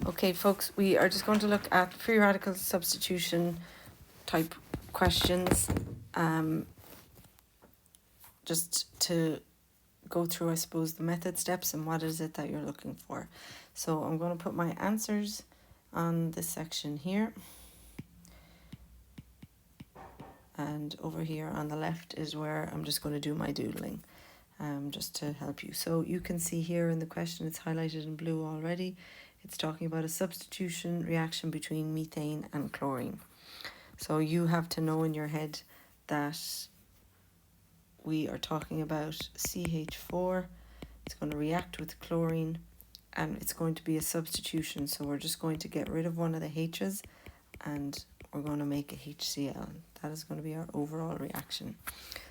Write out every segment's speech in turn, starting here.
Okay, folks, we are just going to look at free radical substitution type questions, just to go through, I suppose, the method steps and what is it that you're looking for. So I'm going to put my answers on this section here. And over here on the left is where I'm just going to do my doodling, just to help you. So you can see here in the question, it's highlighted in blue already. It's talking about a substitution reaction between methane and chlorine. So you have to know in your head that we are talking about CH4. It's going to react with chlorine and it's going to be a substitution. So we're just going to get rid of one of the H's and we're going to make a HCl. That is going to be our overall reaction.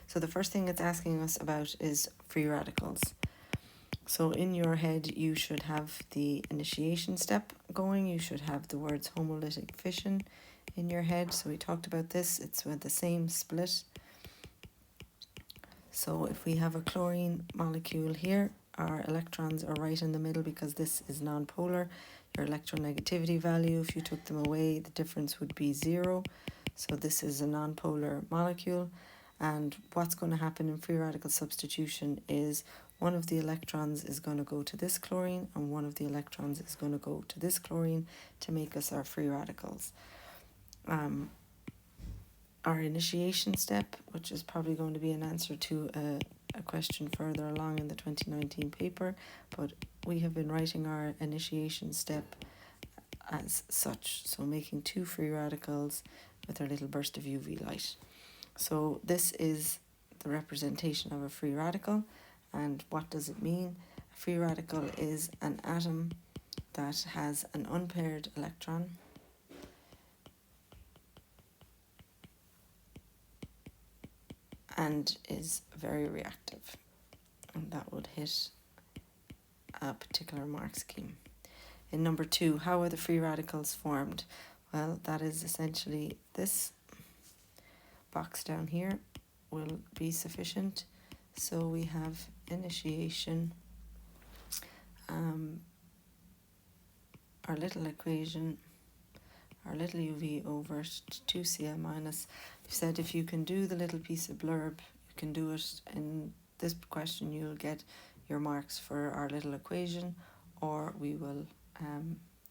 So the first thing it's asking us about is free radicals. So in your head, you should have the initiation step going. You should have the words homolytic fission in your head. So we talked about this. It's with the same split. So if we have a chlorine molecule here, our electrons are right in the middle because this is nonpolar. Your electronegativity value, if you took them away, the difference would be 0. So this is a nonpolar molecule. And what's going to happen in free radical substitution is one of the electrons is going to go to this chlorine and one of the electrons is going to go to this chlorine to make us our free radicals. Our initiation step, which is probably going to be an answer to a question further along in the 2019 paper, but we have been writing our initiation step as such, so making 2 free radicals with our little burst of UV light. So this is the representation of a free radical. And what does it mean? A free radical is an atom that has an unpaired electron and is very reactive. And that would hit a particular mark scheme. In number 2, how are the free radicals formed? Well, that is essentially this box down here will be sufficient. So we have initiation, our little equation, our little UV over 2Cl minus. We've said if you can do the little piece of blurb, you can do it in this question, you'll get your marks for our little equation, or we will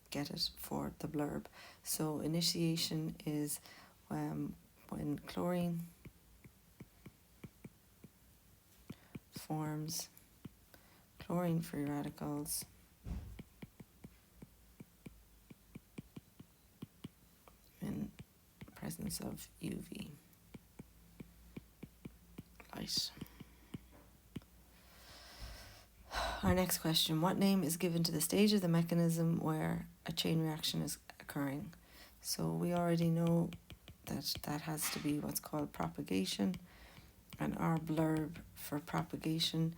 get it for the blurb. So initiation is when chlorine forms chlorine free radicals in presence of UV light. Our next question, what name is given to the stage of the mechanism where a chain reaction is occurring? So we already know that that has to be what's called propagation, and our blurb for propagation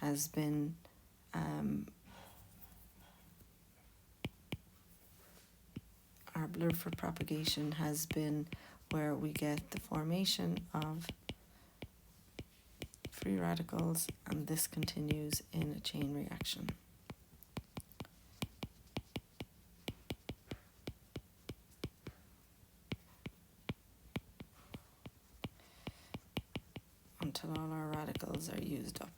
has been where we get the formation of free radicals, and this continues in a chain reaction. Until all our radicals are used up.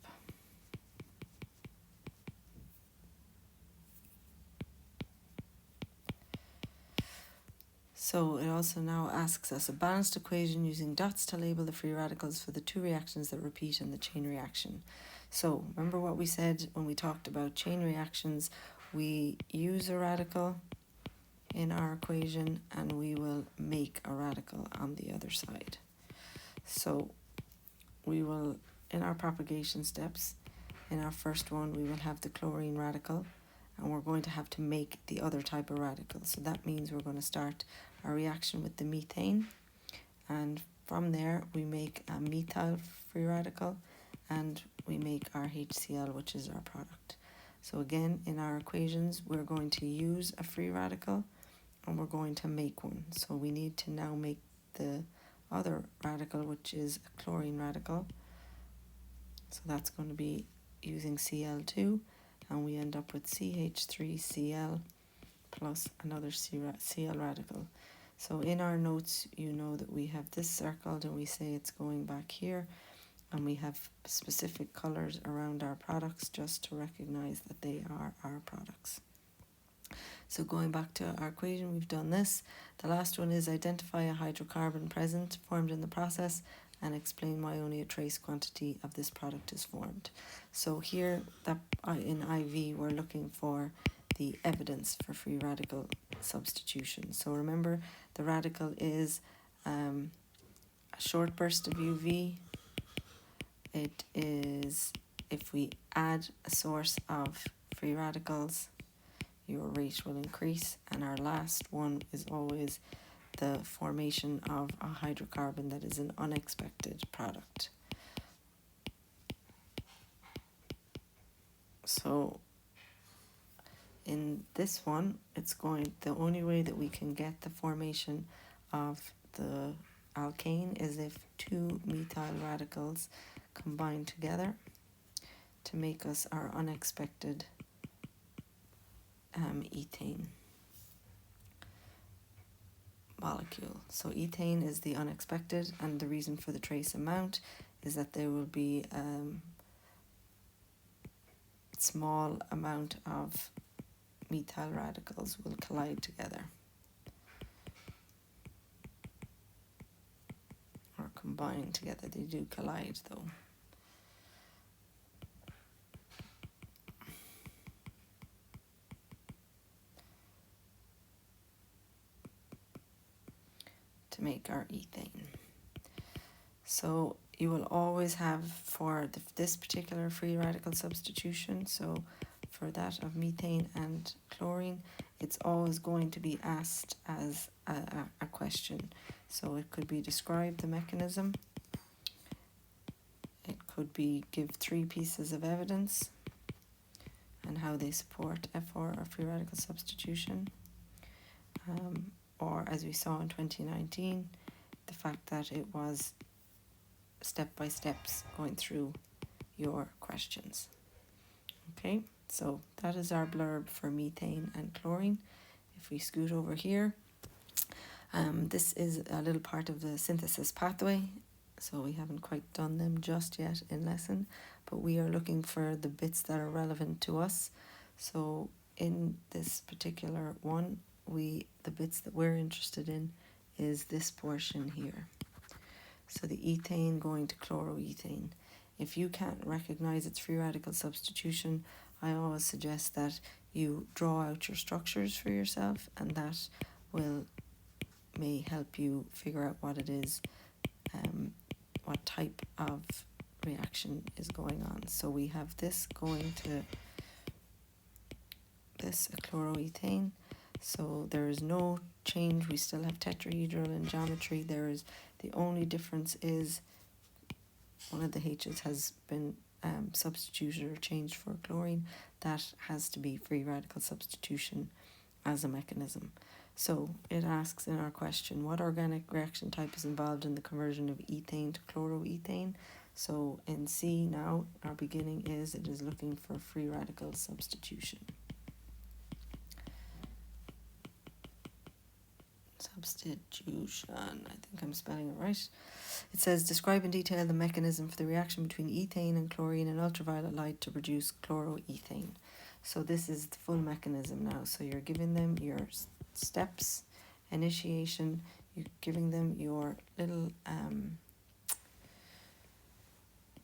So it also now asks us a balanced equation using dots to label the free radicals for the 2 reactions that repeat in the chain reaction. So remember what we said when we talked about chain reactions, we use a radical in our equation and we will make a radical on the other side. So we will, in our propagation steps, in our first one, we will have the chlorine radical and we're going to have to make the other type of radical. So that means we're going to start our reaction with the methane, and from there we make a methyl free radical and we make our HCl, which is our product. So again, in our equations, we're going to use a free radical and we're going to make one. So we need to now make the other radical, which is a chlorine radical. So that's going to be using Cl2, and we end up with CH3Cl plus another Cl radical. So in our notes, you know that we have this circled and we say it's going back here, and we have specific colors around our products just to recognize that they are our products. So going back to our equation, we've done this. The last one is identify a hydrocarbon present formed in the process and explain why only a trace quantity of this product is formed. So here that in IV we're looking for the evidence for free radical substitution. So remember, the radical is a short burst of UV. It is, if we add a source of free radicals, your rate will increase, and our last one is always the formation of a hydrocarbon that is an unexpected product. So in this one, the only way that we can get the formation of the alkane is if two methyl radicals combine together to make us our unexpected ethane molecule. So ethane is the unexpected, and the reason for the trace amount is that there will be small amount of methyl radicals will collide together or combine together. They do collide though. To make our ethane. So you will always have for this particular free radical substitution, so for that of methane and chlorine, it's always going to be asked as a question. So it could be describe the mechanism, it could be give 3 pieces of evidence and how they support FR or free radical substitution, or as we saw in 2019, the fact that it was step by steps going through your questions. Okay, so that is our blurb for methane and chlorine. If we scoot over here, this is a little part of the synthesis pathway, so we haven't quite done them just yet in lesson, but we are looking for the bits that are relevant to us. So in this particular one, the bits that we're interested in is this portion here. So the ethane going to chloroethane. If you can't recognize its free radical substitution, I always suggest that you draw out your structures for yourself, and that may help you figure out what it is, what type of reaction is going on. So we have this going to this chloroethane. So there is no change. We still have tetrahedral in geometry. The only difference is one of the H's has been substituted or changed for chlorine. That has to be free radical substitution as a mechanism. So it asks in our question, what organic reaction type is involved in the conversion of ethane to chloroethane? So in C now, our beginning is, it is looking for free radical substitution. Substitution, I think I'm spelling it right. It says, describe in detail the mechanism for the reaction between ethane and chlorine in ultraviolet light to produce chloroethane. So this is the full mechanism now. So you're giving them your steps, initiation, you're giving them your little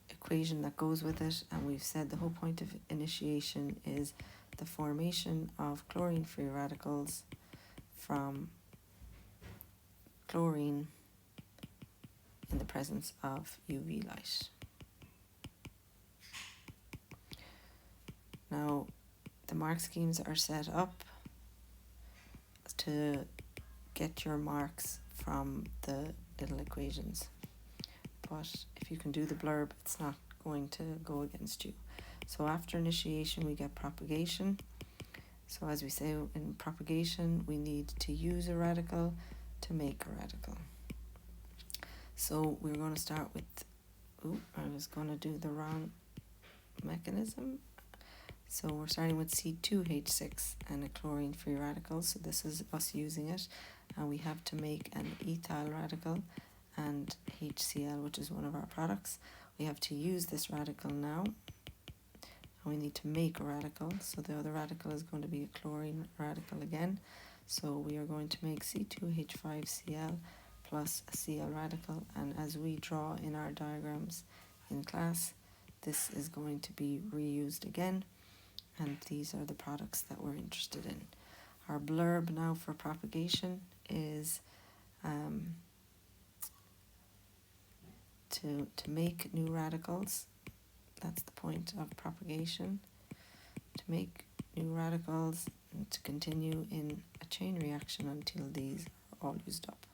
equation that goes with it, and we've said the whole point of initiation is the formation of chlorine free radicals from chlorine in the presence of UV light. Now, the mark schemes are set up to get your marks from the little equations. But if you can do the blurb, it's not going to go against you. So after initiation, we get propagation. So as we say in propagation, we need to use a radical to make a radical. So we're going to start with, I was going to do the wrong mechanism. So we're starting with C2H6 and a chlorine free radical. So this is us using it. And we have to make an ethyl radical and HCl, which is one of our products. We have to use this radical now. And we need to make a radical. So the other radical is going to be a chlorine radical again. So we are going to make C2H5Cl plus a Cl radical. And as we draw in our diagrams in class, this is going to be reused again. And these are the products that we're interested in. Our blurb now for propagation is to make new radicals. That's the point of propagation. To make new radicals and to continue in a chain reaction until these are all used up.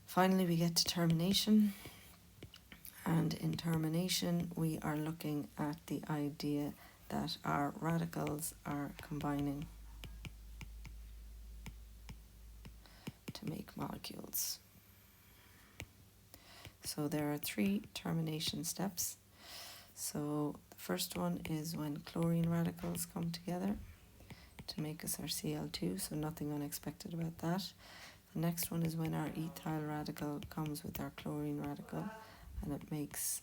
Finally, we get to termination, and in termination we are looking at the idea that our radicals are combining to make molecules. So there are 3 termination steps. So the first one is when chlorine radicals come together to make us our Cl2, so nothing unexpected about that. The next one is when our ethyl radical comes with our chlorine radical and it makes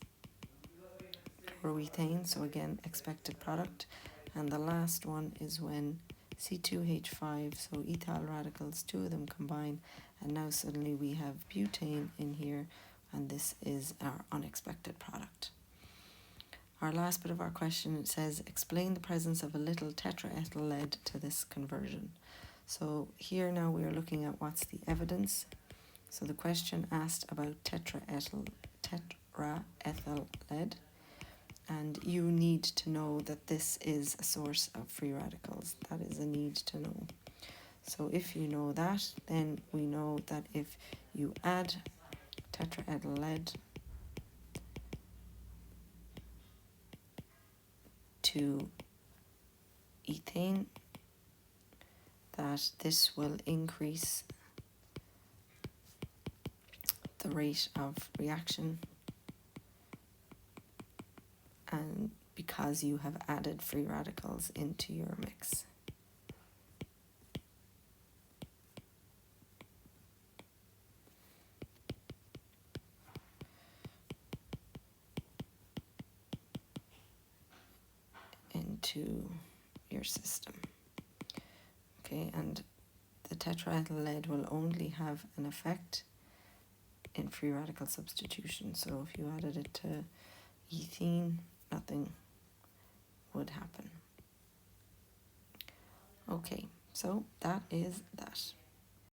chloroethane, so again expected product. And the last one is when C2H5, so ethyl radicals, 2 of them combine, and now suddenly we have butane in here, and this is our unexpected product. Our last bit of our question, it says, explain the presence of a little tetraethyl lead to this conversion. So here now we are looking at what's the evidence. So the question asked about tetraethyl lead, and you need to know that this is a source of free radicals. That is a need to know. So if you know that, then we know that if you add tetraethyl lead to ethane, that this will increase the rate of reaction, and because you have added free radicals into your mix. Into your system. Okay, and the tetraethyl lead will only have an effect in free radical substitution. So if you added it to ethene, nothing would happen. Okay, so that is that.